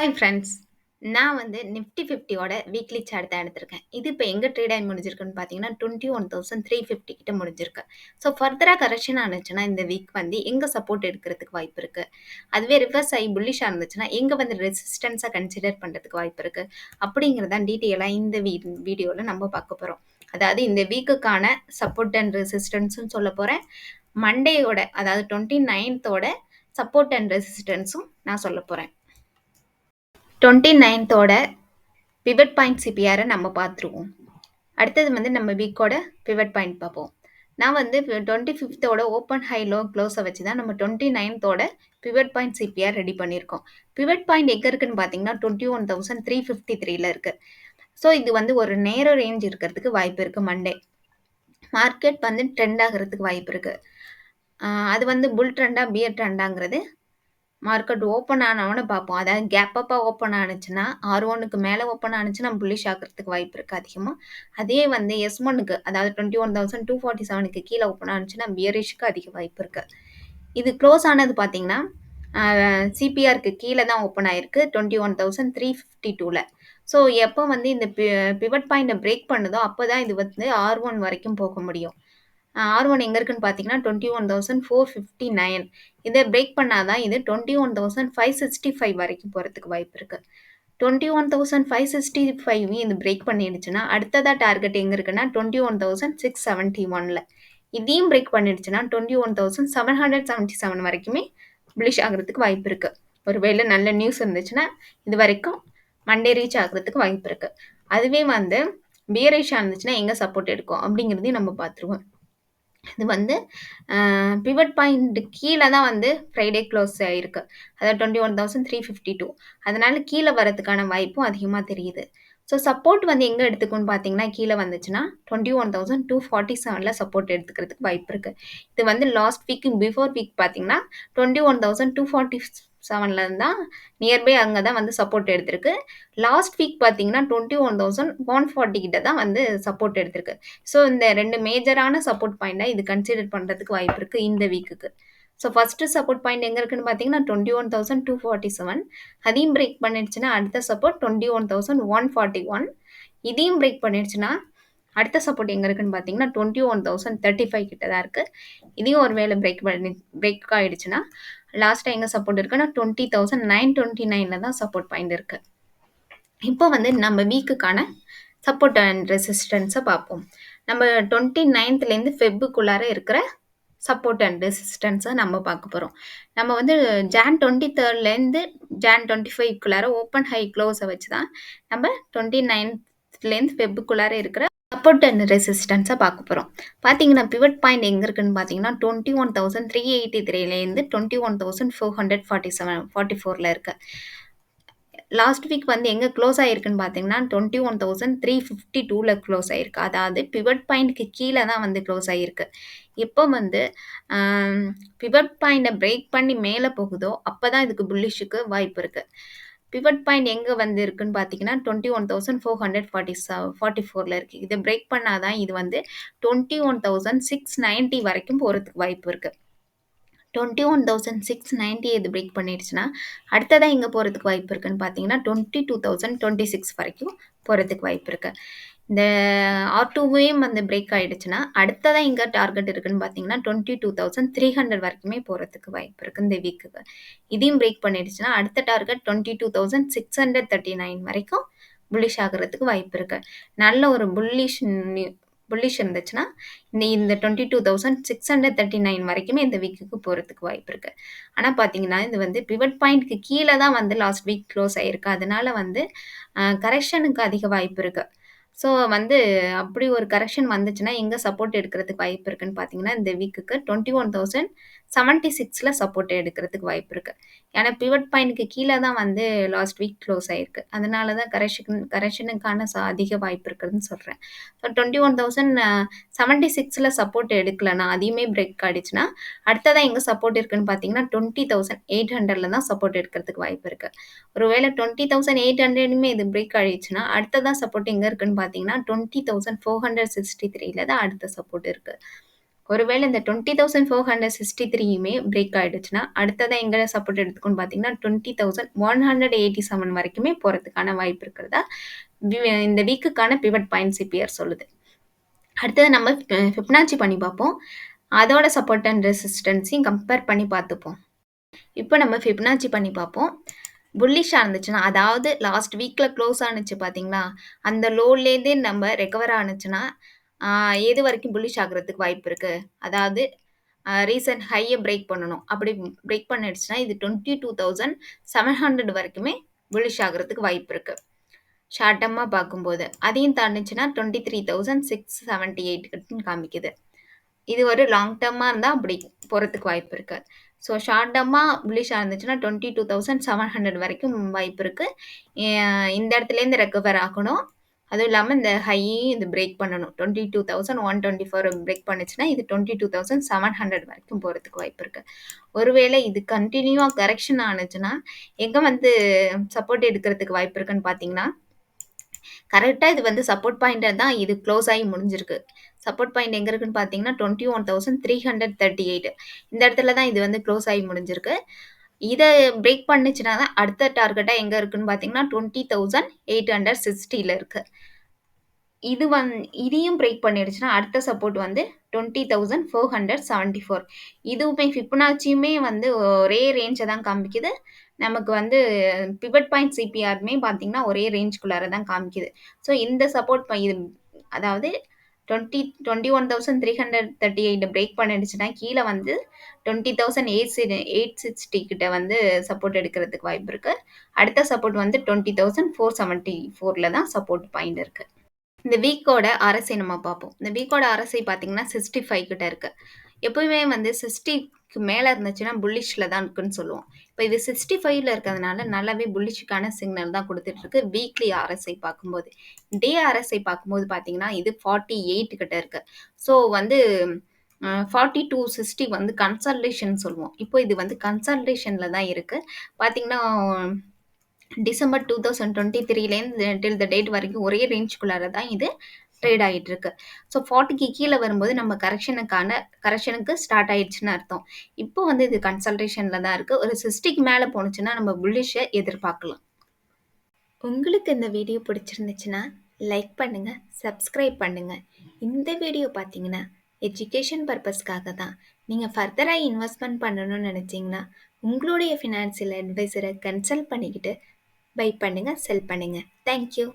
Hi friends. நான் வந்து Nifty 50யோட weekly chart தான் எடுத்திருக்கேன். இது இப்ப எங்க ட்ரேட் ஆகி முடிஞ்சிருக்குன்னு பார்த்தீங்கன்னா, 21,350 கிட்ட முடிஞ்சிருக்கு. ஸோ ஃபர்தரா கரெக்ஷன் ஆனுச்சுன்னா, இந்த வீக் வந்து எங்க சப்போர்ட் எடுக்கிறதுக்கு வாய்ப்பு இருக்கு? அதுவே ரிவர்ஸ் ஆகி புல்லிஷா இருந்துச்சுன்னா, எங்க வந்து ரெசிஸ்டன்ஸா கன்சிடர் பண்றதுக்கு வாய்ப்பு இருக்கு? அப்படிங்கிறத டீட்டெயிலா இந்த வீடியோல நம்ம பார்க்க போறோம். அதாவது இந்த வீக்குக்கான சப்போர்ட் அண்ட் ரெசிஸ்டன்ஸும் சொல்லப் போறேன். மண்டேயோட அதாவது 29த்தோட சப்போர்ட் அண்ட் ரெசிஸ்டன்ஸும் நான் சொல்லப் போறேன். 29த்தோட பிவட் பாயிண்ட் சிபிஆரை நம்ம பார்த்துருவோம். அடுத்தது வந்து நம்ம வீக்கோட பிவட் பாயிண்ட் பார்ப்போம். நான் வந்து 25த்தோட ஓப்பன் ஹை லோ க்ளோஸை வச்சு தான் நம்ம 29த்தோட பிவட் பாயிண்ட் சிபிஆர் ரெடி பண்ணியிருக்கோம். பிவட் பாயிண்ட் எங்கே இருக்குன்னு பார்த்தீங்கன்னா 21,353ல இருக்கு. ஸோ இது வந்து ஒரு நேரோ ரேஞ்ச் இருக்கிறதுக்கு வாய்ப்பு இருக்கு. மண்டே மார்க்கெட் வந்து ட்ரெண்ட் ஆகிறதுக்கு வாய்ப்பு இருக்கு. அது வந்து புல் ட்ரெண்டா பியர் ட்ரெண்டாங்கிறது மார்க்கெட் ஓப்பன் ஆனவொன்னே பார்ப்போம். அதாவது கேப் அப்பா ஓப்பன் ஆனுச்சுன்னா, R1க்கு மேல ஓப்பன் ஆனுச்சுன்னா புல்லிஷ் ஆகுறதுக்கு வாய்ப்பு இருக்கு அதிகமா. அதே வந்து S1க்கு அதாவது 21,247க்கு கீழ ஓப்பன் ஆனுச்சுன்னா பியரிஷ்க்கு அதிக வாய்ப்பு இருக்கு. இது க்ளோஸ் ஆனது பார்த்தீங்கன்னா, சிபிஆர்க்கு கீழ தான் ஓப்பன் ஆயிருக்கு 21,352ல. ஸோ எப்போ வந்து இந்த பிவட் பாயிண்ட்ட பிரேக் பண்ணுதோ, அப்பதான் இது வந்து R1 வரைக்கும் போக முடியும். R1 எங்க இருக்குன்னு பார்த்தீங்கன்னா 21,459. இதை பிரேக் பண்ணாதான் இது 21,565 வரைக்கும் போறதுக்கு வாய்ப்பு இருக்கு. 21,565 இது பிரேக் பண்ணிடுச்சுன்னா அடுத்ததா டார்கெட் எங்க இருக்குன்னா 21,671ல. இதையும் பிரேக் பண்ணிடுச்சுன்னா 21,777 வரைக்குமே புல்லிஷ் ஆகிறதுக்கு வாய்ப்பு இருக்கு. ஒருவேளை நல்ல நியூஸ் இருந்துச்சுன்னா இது வரைக்கும் மண்டே ரீச் ஆகிறதுக்கு வாய்ப்பு இருக்கு. அதுவே வந்து பியரிஷ் இருந்துச்சுன்னா எங்க சப்போர்ட் எடுக்கும் அப்படிங்கிறதையும் நம்ம பார்த்துருவோம். இது வந்து பிவட் பாயிண்ட் கீழே தான் வந்து ஃப்ரைடே க்ளோஸ் ஆயிருக்கு. அதாவது 21,352. அதனால கீழே வரதுக்கான வாய்ப்பும் அதிகமாக தெரியுது. ஸோ சப்போர்ட் வந்து எங்கே எடுத்துக்கும்னு பார்த்தீங்கன்னா கீழே வந்துச்சுன்னா 21,247ல சப்போர்ட் எடுத்துக்கிறதுக்கு வாய்ப்பு இருக்கு. இது வந்து லாஸ்ட் வீக் பிஃபோர் வீக் பார்த்தீங்கன்னா 21,247ல தான் நியர்பை அங்கே தான் வந்து சப்போர்ட் எடுத்திருக்கு. லாஸ்ட் வீக் பார்த்தீங்கன்னா 21,140 கிட்ட தான் வந்து சப்போர்ட் எடுத்திருக்கு. ஸோ இந்த 2 மேஜரான சப்போர்ட் பாயிண்டா இது கன்சிடர் பண்ணுறதுக்கு வாய்ப்பு இருக்கு இந்த வீக்குக்கு. ஸோ ஃபர்ஸ்ட்டு சப்போர்ட் பாயிண்ட் எங்கே இருக்குன்னு பார்த்தீங்கன்னா 21,247. அதையும் பிரேக் பண்ணிடுச்சுன்னா அடுத்த சப்போர்ட் 21,141. இதையும் பிரேக் பண்ணிடுச்சுன்னா அடுத்த சப்போர்ட் எங்கே இருக்குன்னு பார்த்தீங்கன்னா 21,035 கிட்ட தான் இருக்குது. இதையும் ஒரு வேளை பிரேக் ஆகிடுச்சுன்னா லாஸ்ட்டாக எங்கே சப்போர்ட் இருக்குன்னா 20,929ல தான் சப்போர்ட் பாயிண்ட் இருக்குது. இப்போ வந்து நம்ம வீக்குக்கான சப்போர்ட் அண்ட் ரெசிஸ்டன்ஸை பார்ப்போம். நம்ம 29லேருந்து ஃபெப்புக்குள்ளார இருக்கிற சப்போர்ட் அண்ட் ரெசிஸ்டன்ஸை நம்ம பார்க்க போகிறோம். நம்ம வந்து ஜான் 23லேருந்து ஜான் 25க்குள்ளார ஓப்பன் ஹை க்ளோஸை வச்சு தான் நம்ம 29லேருந்து ஃபெப்புக்குள்ளார இருக்கிற சப்போர்ட் அண்ட் ரெசிஸ்டன்ஸை பார்க்க போகிறோம். பார்த்தீங்கன்னா பிவட் பாயிண்ட் எங்கே இருக்குன்னு பார்த்தீங்கன்னா 21,383லேருந்து 21,447 இருக்கு. லாஸ்ட் வீக் வந்து எங்கே க்ளோஸ் ஆகிருக்குன்னு பார்த்தீங்கன்னா 21,352ல க்ளோஸ் ஆகிருக்கு. அதாவது பிவட் பாயிண்ட்க்கு கீழே தான் வந்து க்ளோஸ் ஆகிருக்கு. எப்போ வந்து பிவட் பாயிண்ட்டை பிரேக் பண்ணி மேலே போகுதோ அப்போ தான் இதுக்கு புல்லிஷுக்கு வாய்ப்பு இருக்குது. பிவட் பாயிண்ட் எங்கே வந்து இருக்குன்னு பார்த்தீங்கன்னா 21,444ல இருக்குது. இதை பிரேக் பண்ணாதான் இது வந்து 21,690 வரைக்கும் போகிறதுக்கு வாய்ப்பு இருக்குது. 21,690 இது பிரேக் பண்ணிடுச்சுன்னா அடுத்ததான் எங்கே போகிறதுக்கு வாய்ப்பு இருக்குன்னு பார்த்தீங்கன்னா 22,026 வரைக்கும் போகிறதுக்கு வாய்ப்பு இருக்கு. இந்த R2வையும் வந்து பிரேக் ஆகிடுச்சுன்னா அடுத்ததான் எங்கே டார்கெட் இருக்குன்னு பார்த்தீங்கன்னா 22,300 வரைக்குமே போகிறதுக்கு வாய்ப்பு இருக்குது இந்த வீக்குக்கு. இதையும் பிரேக் பண்ணிடுச்சுன்னா அடுத்த டார்கெட் 22,639 வரைக்கும் புல்லிஷ் ஆகிறதுக்கு வாய்ப்பு இருக்கு. நல்ல ஒரு புல்லிஷ் இருந்துச்சுன்னா இந்த 22,639 வரைக்குமே இந்த வீக்குக்கு போகிறதுக்கு வாய்ப்பு இருக்கு. ஆனால் பார்த்தீங்கன்னா இது வந்து பிவட் பாயிண்ட்க்கு கீழே தான் வந்து லாஸ்ட் வீக் க்ளோஸ் ஆகிருக்கு. அதனால வந்து கரெக்ஷனுக்கு அதிக வாய்ப்பு இருக்கு. ஸோ வந்து அப்படி ஒரு கரெக்ஷன் வந்துச்சுன்னா எங்கே சப்போர்ட் எடுக்கிறதுக்கு வாய்ப்பு இருக்குன்னு பார்த்தீங்கன்னா இந்த வீக்குக்கு 21,076ல சப்போர்ட் எடுக்கிறதுக்கு வாய்ப்பு இருக்கு. ஏன்னா பிவட் பாயிண்ட்க்கு கீழே தான் வந்து லாஸ்ட் வீக் க்ளோஸ் ஆகிருக்கு. அதனால தான் கரெக்ஷனுக்கான அதிக வாய்ப்பு இருக்குதுன்னு சொல்கிறேன். ஸோ 21,076ல சப்போர்ட் எடுக்கலைன்னா அதையுமே பிரேக் ஆகிடுச்சுன்னா அடுத்ததான் எங்கே சப்போர்ட் இருக்குன்னு பார்த்தீங்கன்னா 20,800ல தான் சப்போர்ட் எடுக்கிறதுக்கு வாய்ப்பு இருக்கு. ஒருவேளை 20,800மே இது பிரேக் ஆகிடுச்சுன்னா அடுத்ததான் சப்போர்ட் எங்கே இருக்குன்னு பார்த்தீங்கன்னா 20,463ல தான் அடுத்த சப்போர்ட் இருக்கு. ஒருவேளை இந்த 20,463யுமே பிரேக் ஆயிடுச்சுன்னா, அடுத்ததா எங்க சப்போர்ட் எடுத்துக்கும்னு பார்த்தீங்கன்னா, 20,187 வரைக்குமே போறதுக்கான வாய்ப்பு இருக்கிறதா வி இந்த வீக்குக்கான பிவட் பாயிண்ட் சிபிஆர் சொல்லுது. அடுத்தது நம்ம ஃபிபனாச்சி பண்ணி பார்ப்போம். அதோட சப்போர்ட் அண்ட் ரெசிஸ்டன்ஸையும் கம்பேர் பண்ணி பார்த்துப்போம். இப்போ நம்ம ஃபிபனாச்சி பண்ணி பார்ப்போம். புல்லிஷா இருந்துச்சுன்னா, அதாவது லாஸ்ட் வீக்ல க்ளோஸ் ஆனுச்சு பார்த்தீங்களா? அந்த லோலேருந்தே நம்ம ரெக்கவர் ஆனுச்சுன்னா, எது வரைக்கும் புல்லிஷ் ஆகுறதுக்கு வாய்ப்பு இருக்கு? அதாவது ரீசென்ட் ஹைய பிரேக் பண்ணணும். அப்படி பிரேக் பண்ணிடுச்சுன்னா, இது 22,700 வரைக்குமே புல்லிஷ் ஆகுறதுக்கு வாய்ப்பு இருக்கு. ஷார்ட் டர்மா பார்க்கும்போது. அதையும் தாண்டுச்சுன்னா 23,678 கிட்டன்னு காமிக்குது. இது ஒரு லாங் டர்மா இருந்தா அப்படி போறதுக்கு வாய்ப்பு இருக்கு. ஸோ ஷார்ட் டர்மா புல்லிஷா இருந்துச்சுன்னா 22,700 வரைக்கும் வாய்ப்பு இருக்கு. இந்த இடத்துலேருந்து ரெக்கவர் ஆகணும். அதுவும் இல்லாம இந்த ஹையையும் இது பிரேக் பண்ணணும். 22,124 பிரேக் பண்ணுச்சுன்னா, இது 22,700 வரைக்கும் போறதுக்கு வாய்ப்பு இருக்கு. ஒருவேளை இது கன்டினியூவா கரெக்ஷன் ஆனுச்சுன்னா, எங்க வந்து சப்போர்ட் எடுக்கிறதுக்கு வாய்ப்பு இருக்குன்னு பார்த்தீங்கன்னா, கரெக்ட்டா இது வந்து சப்போர்ட் பாயிண்ட்ட தான் இது க்ளோஸ் ஆகி முடிஞ்சிருக்கு. சப்போர்ட் பாயிண்ட் எங்க இருக்குன்னு பார்த்தீங்கன்னா, 21,338 இந்த இடத்துல தான் இது வந்து க்ளோஸ் ஆகி முடிஞ்சிருக்கு. இத பிரேக் பண்ணுச்சுன்னா தான் அடுத்த டார்கெட்டா எங்க இருக்குன்னு பார்த்தீங்கன்னா, 20,860ல இருக்கு. இதையும் பிரேக் பண்ணிடுச்சுன்னா, அடுத்த சப்போர்ட் வந்து 20,474 இதுவுமே ஃபிபனாச்சியுமே வந்து ஒரே ரேஞ்ச தான் காமிக்குது. நமக்கு வந்து பிவட் பாயிண்ட் சிபிஆருமே பார்த்தீங்கன்னா, ஒரே ரேஞ்சுக்குள்ளார தான் காமிக்குது. ஸோ இந்த சப்போர்ட் இது அதாவது 21,338 பிரேக் பண்ணிடுச்சுன்னா, கீழ வந்து 20,860 கிட்ட வந்து சப்போர்ட் எடுக்கிறதுக்கு வாய்ப்பு இருக்கு. அடுத்த சப்போர்ட் வந்து 20,474ல தான் சப்போர்ட் பாயிண்ட் இருக்கு. இந்த வீக்கோட RSI நம்ம பார்ப்போம். இந்த வீக்கோட RSI பார்த்தீங்கன்னா 65 கிட்ட இருக்கு. எப்பவுமே வந்து 60க்கு மேல இருந்துச்சுன்னா புல்லிஷ்ல தான் இருக்குன்னு சொல்லுவோம். இப்போ இது 65ல இருக்கிறதுனால நல்லாவே புல்லிஷ்க்கான சிக்னல் தான் குடுத்துட்டு இருக்கு. வீக்லி RSI பார்க்கும்போது. டே RSI பார்க்கும்போது பார்த்தீங்கன்னா, இது 48 கிட்ட இருக்கு. ஸோ வந்து 4260 வந்து கன்சால்டேஷன் சொல்லுவோம். இப்போ இது வந்து கன்சால்டேஷன்ல தான் இருக்கு. பார்த்தீங்கன்னா டிசம்பர் 2023லேருந்து டில் த டேட் வரைக்கும் ஒரே ரேஞ்சுக்குள்ளார தான் இது ட்ரேட் ஆயிட்டு இருக்கு. ஸோ 40க்கு கீழ வரும்போது நம்ம கரெக்ஷனுக்கு ஸ்டார்ட் ஆயிடுச்சுன்னு அர்த்தம். இப்போ வந்து இது கன்சல்டேஷன்ல தான் இருக்கு. ஒரு 60க்கு மேல போணுச்சுன்னா நம்ம புல்லிஷ எதிர்பார்க்கலாம். உங்களுக்கு இந்த வீடியோ பிடிச்சிருந்துச்சுன்னா லைக் பண்ணுங்க, சப்ஸ்கிரைப் பண்ணுங்க. இந்த வீடியோ பார்த்தீங்கன்னா எஜுகேஷன் பர்பஸ்க்காக தான். நீங்க ஃபர்தரா இன்வெஸ்ட்மென்ட் பண்ணணும்னு நினைச்சீங்கன்னா, உங்களுடைய ஃபினான்சியல் அட்வைசரை கன்சல்ட் பண்ணிக்கிட்டு பை பண்ணுங்க, செல் பண்ணுங்க. Thank you.